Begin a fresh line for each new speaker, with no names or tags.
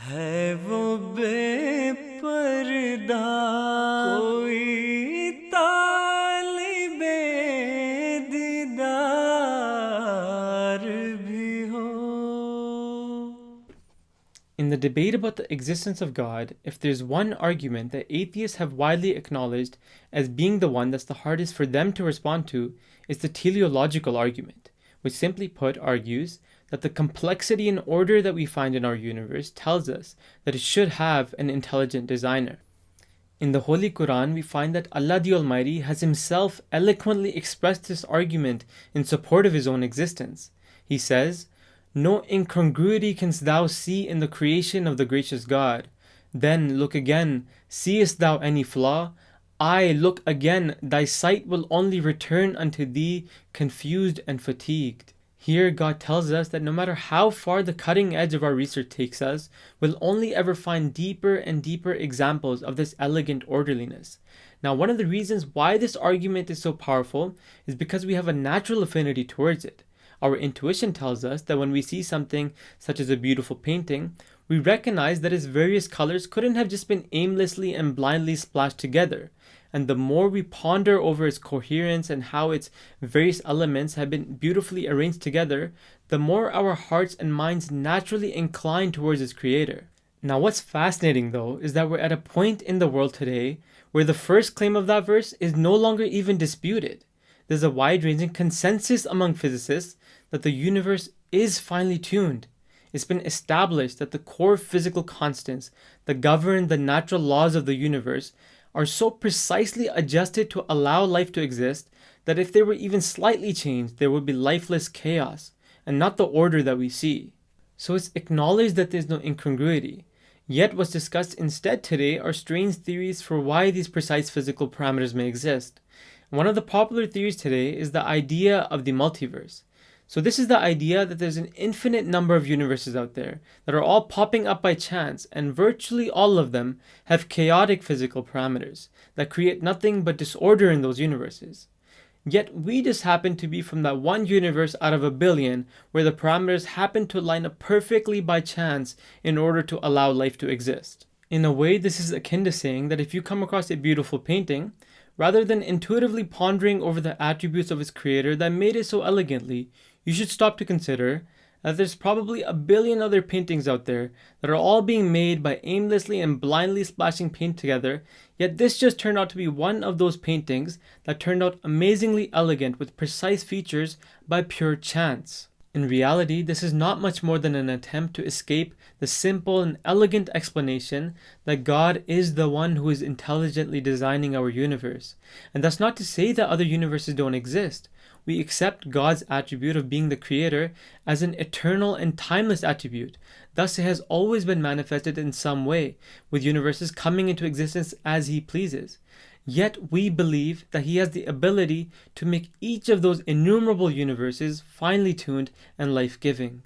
है वो बेपर्दा कोई तालिबे दीदार भी हो.
In the debate about the existence of God, if there's one argument that atheists have widely acknowledged as being the one that's the hardest for them to respond to, is the teleological argument, which simply put argues that the complexity and order that we find in our universe tells us that it should have an intelligent designer. In the Holy Qur'an, we find that Allah the Almighty has Himself eloquently expressed this argument in support of His own existence. He says, "No incongruity canst thou see in the creation of the gracious God. Then look again, seest thou any flaw? Aye, look again, thy sight will only return unto thee confused and fatigued." Here God tells us that no matter how far the cutting edge of our research takes us, we'll only ever find deeper and deeper examples of this elegant orderliness. Now, one of the reasons why this argument is so powerful is because we have a natural affinity towards it. Our intuition tells us that when we see something such as a beautiful painting, we recognize that its various colors couldn't have just been aimlessly and blindly splashed together. And the more we ponder over its coherence and how its various elements have been beautifully arranged together, the more our hearts and minds naturally incline towards its creator. Now, what's fascinating though is that we're at a point in the world today where the first claim of that verse is no longer even disputed. There's a wide-ranging consensus among physicists that the universe is finely tuned. It's been established that the core physical constants that govern the natural laws of the universe are so precisely adjusted to allow life to exist that if they were even slightly changed, there would be lifeless chaos, and not the order that we see. So it's acknowledged that there's no incongruity. Yet what's discussed instead today are strange theories for why these precise physical parameters may exist. One of the popular theories today is the idea of the multiverse. So this is the idea that there's an infinite number of universes out there that are all popping up by chance, and virtually all of them have chaotic physical parameters that create nothing but disorder in those universes. Yet we just happen to be from that one universe out of a billion where the parameters happen to line up perfectly by chance in order to allow life to exist. In a way, this is akin to saying that if you come across a beautiful painting, rather than intuitively pondering over the attributes of its creator that made it so elegantly, you should stop to consider that there's probably a billion other paintings out there that are all being made by aimlessly and blindly splashing paint together, yet this just turned out to be one of those paintings that turned out amazingly elegant with precise features by pure chance. In reality, this is not much more than an attempt to escape the simple and elegant explanation that God is the one who is intelligently designing our universe. And that's not to say that other universes don't exist. We accept God's attribute of being the creator as an eternal and timeless attribute. Thus, it has always been manifested in some way, with universes coming into existence as He pleases. Yet we believe that He has the ability to make each of those innumerable universes finely tuned and life-giving.